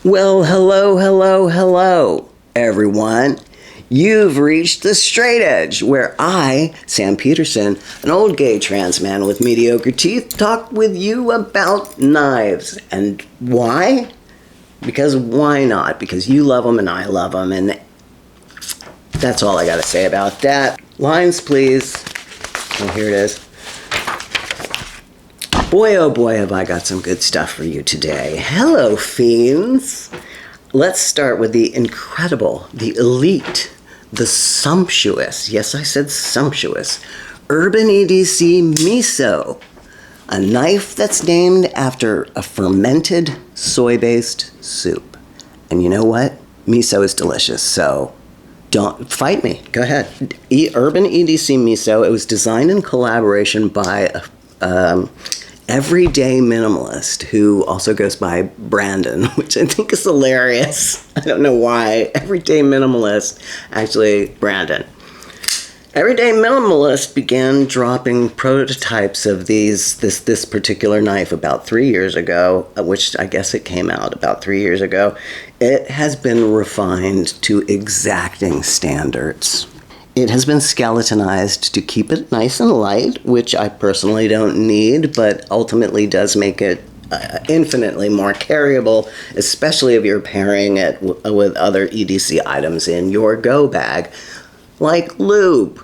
Well, hello, everyone. You've reached the straight edge where I, Sam Peterson, an old gay trans man with mediocre teeth, talk with you about knives. And why? Because why not? Because you love them and I love them, and that's all I gotta say about that. Lines, please. Oh, here it is. Boy, oh boy, have I got some good stuff for you today. Hello, fiends. Let's start with the incredible, the elite, the sumptuous, yes, I said sumptuous, Urban EDC Miso, a knife that's named after a fermented soy-based soup. And you know what? Miso is delicious, so don't fight me. Go ahead. Urban EDC Miso. It was designed in collaboration by Everyday Minimalist, who also goes by Brandon, which I think is hilarious. I don't know why. Everyday Minimalist, actually Brandon. Everyday Minimalist began dropping prototypes of this particular knife about 3 years ago, which I guess it came out about 3 years ago. It has been refined to exacting standards. It has been skeletonized to keep it nice and light, which I personally don't need, but ultimately does make it infinitely more carryable, especially if you're pairing it with other EDC items in your go bag, like lube.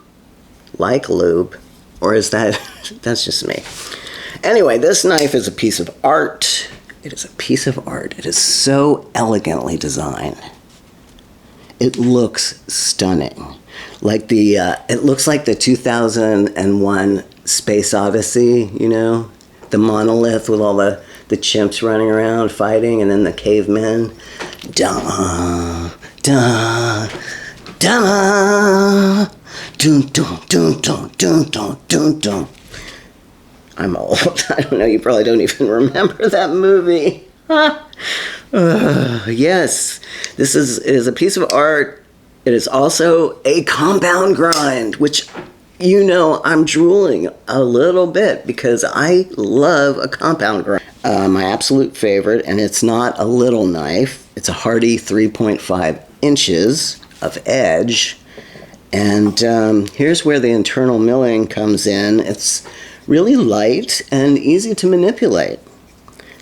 Or is that, that's just me. Anyway, this knife is a piece of art. It is a piece of art. It is so elegantly designed. It looks stunning. Like it looks like the 2001 Space Odyssey, you know? The monolith with all the chimps running around fighting, and then the cavemen. Da, da, da, dun, dun, dun, dun, dun, dun, dun, dun. I'm old. I don't know, you probably don't even remember that movie. Yes, it is a piece of art. It is also a compound grind, which, you know, I'm drooling a little bit because I love a compound grind. My absolute favorite, and it's not a little knife. It's a hearty 3.5 inches of edge. And here's where the internal milling comes in. It's really light and easy to manipulate.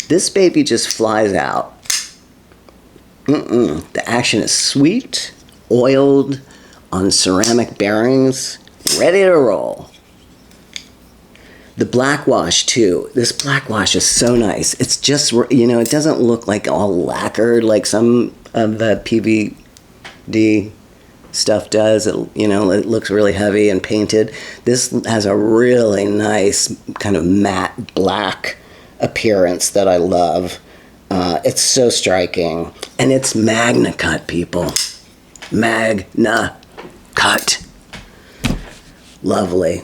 This baby just flies out. The action is sweet, oiled, on ceramic bearings, ready to roll. The black wash too. This black wash is so nice. It's just, you know, it doesn't look like all lacquered like some of the PVD stuff does. It, you know, it looks really heavy and painted. This has a really nice kind of matte black appearance that I love. It's so striking, and it's Magna Cut, people. Magna Cut. Lovely.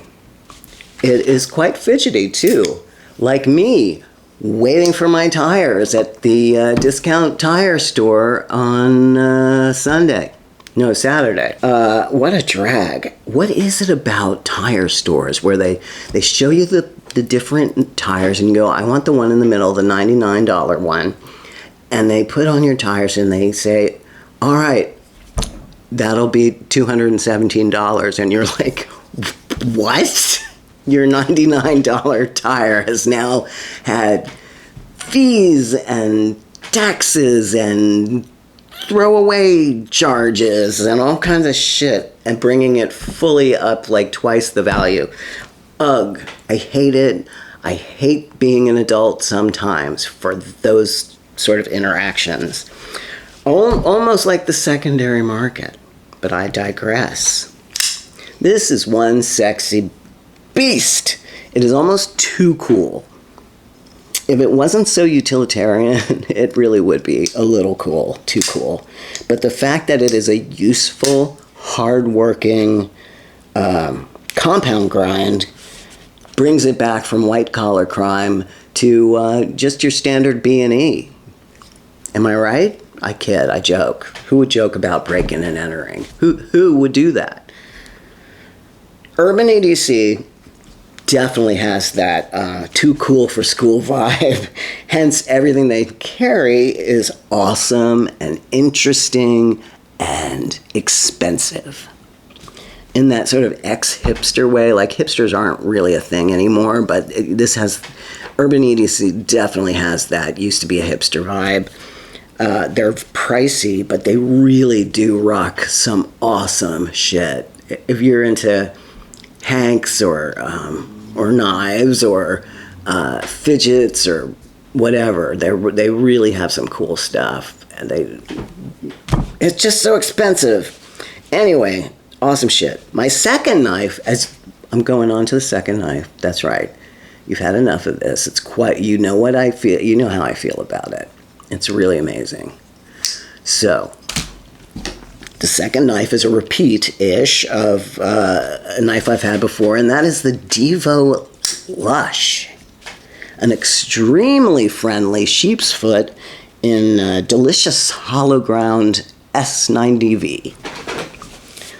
It is quite fidgety too, like me waiting for my tires at the discount tire store on Saturday. What a drag. What is it about tire stores where they show you the different tires and you go, I want the one in the middle, the $99 one, and they put on your tires and they say, all right, that'll be $217, and you're like, what? Your $99 tire has now had fees and taxes and throwaway charges and all kinds of shit, and bringing it fully up like twice the value. Ugh, I hate it. I hate being an adult sometimes for those sort of interactions. Almost like the secondary market, but I digress. This is one sexy beast. It is almost too cool. If it wasn't so utilitarian, it really would be a little cool, too cool. But the fact that it is a useful, hard-working compound grind brings it back from white-collar crime to just your standard B&E. Am I right? I kid, I joke. Who would joke about breaking and entering? Who would do that? Urban EDC definitely has that too cool for school vibe. Hence, everything they carry is awesome and interesting and expensive. In that sort of ex-hipster way, like hipsters aren't really a thing anymore, but Urban EDC definitely has that. Used to be a hipster vibe. They're pricey, but they really do rock some awesome shit. If you're into hanks or knives or fidgets or whatever, they really have some cool stuff. And it's just so expensive. Anyway, awesome shit. My second knife, as I'm going on to the second knife, that's right. You've had enough of this. It's quite, you know what I feel, you know how I feel about it. It's really amazing. So, the second knife is a repeat-ish of a knife I've had before, and that is the Divo Lush. An extremely friendly sheep's foot in delicious hollow ground S90V.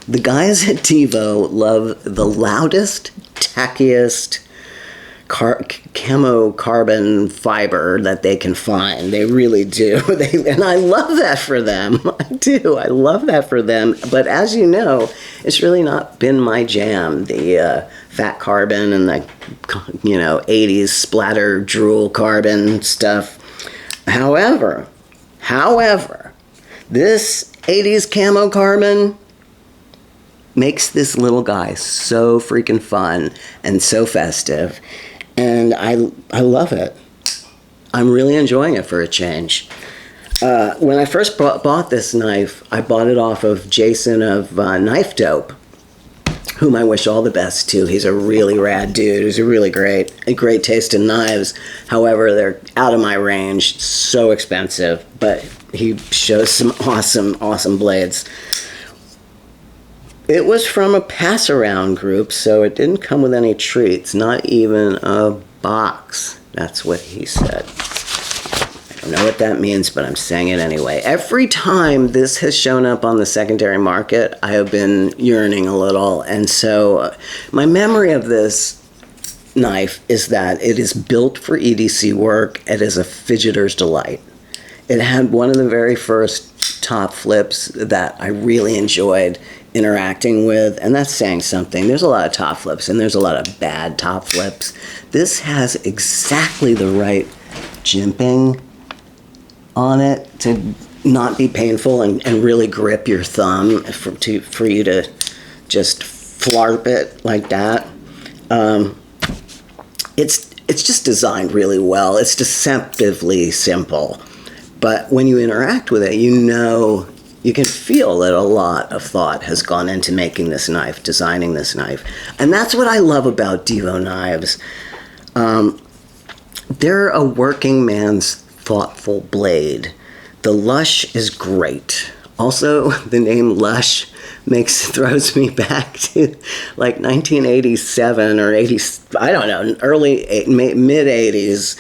The guys at Divo love the loudest, tackiest camo carbon fiber that they can find. They really do. And I love that for them. I do. I love that for them. But as you know, it's really not been my jam. The fat carbon and the 80s splatter drool carbon stuff. However, this 80s camo carbon makes this little guy so freaking fun and so festive. And I love it. I'm really enjoying it for a change. When I first bought this knife, I bought it off of Jason of Knife Dope, whom I wish all the best to. He's a really rad dude. He's a great taste in knives. However, they're out of my range, so expensive, but he shows some awesome blades. It was from a pass-around group, so it didn't come with any treats, not even a box. That's what he said. I don't know what that means, but I'm saying it anyway. Every time this has shown up on the secondary market, I have been yearning a little, and so my memory of this knife is that it is built for EDC work. It is a fidgeter's delight. It had one of the very first top flips that I really enjoyed interacting with, and that's saying something. There's a lot of top flips, and there's a lot of bad top flips. This has exactly the right jimping on it to not be painful and really grip your thumb for you to just flarp it like that. It's just designed really well. It's deceptively simple, but when you interact with it, you can feel that a lot of thought has gone into making this knife, designing this knife. And that's what I love about Divo knives. They're a working man's thoughtful blade. The Lush is great. Also, the name Lush throws me back to like 1987 or 80, I don't know, mid-80s,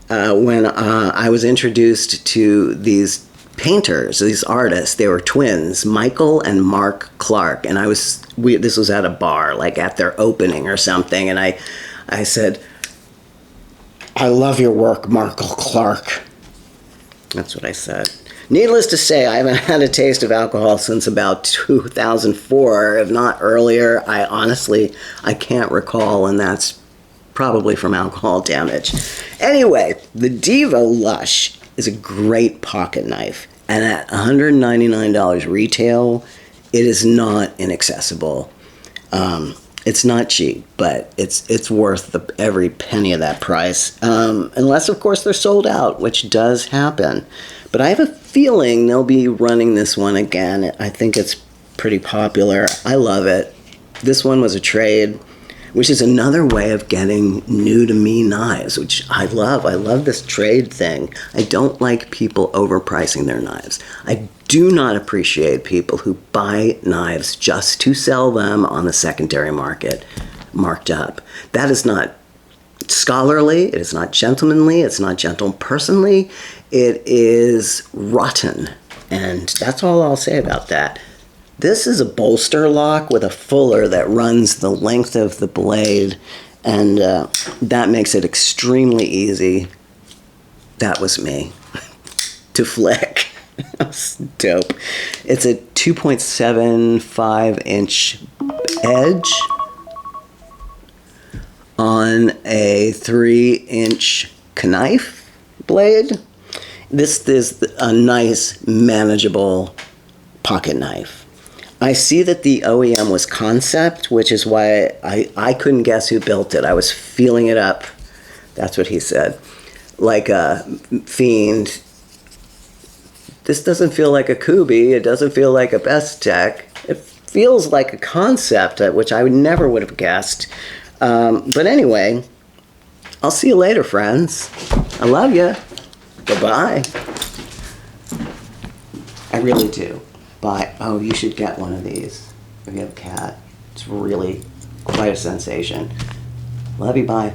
when I was introduced to these painters, these artists. They were twins, Michael and Mark Clark, and this was at a bar, like at their opening or something, and I said, "I love your work, Michael Clark." That's what I said. Needless to say, I haven't had a taste of alcohol since about 2004, if not earlier. I can't recall, and that's probably from alcohol damage. Anyway, the Divo Lush is a great pocket knife, and at $199 retail, it is not inaccessible. It's not cheap, but it's worth every penny of that price, unless of course they're sold out, which does happen. But I have a feeling they'll be running this one again. I think it's pretty popular. I love it. This one was a trade, which is another way of getting new-to-me knives, which I love. I love this trade thing. I don't like people overpricing their knives. I do not appreciate people who buy knives just to sell them on the secondary market, marked up. That is not scholarly, it is not gentlemanly, it's not gentle-personly, it is rotten. And that's all I'll say about that. This is a bolster lock with a fuller that runs the length of the blade, And that makes it extremely easy. That was me. To flick. That's dope. It's a 2.75 inch edge on a 3-inch knife blade. This is a nice, manageable pocket knife. I see that the OEM was concept, which is why I couldn't guess who built it. I was feeling it up. That's what he said. Like a fiend. This doesn't feel like a Kubi. It doesn't feel like a Best Tech. It feels like a concept, which I never would have guessed. But anyway, I'll see you later, friends. I love you. Goodbye. I really do. Bye. Oh, you should get one of these if you have a cat. It's really quite a sensation. Love you. Bye.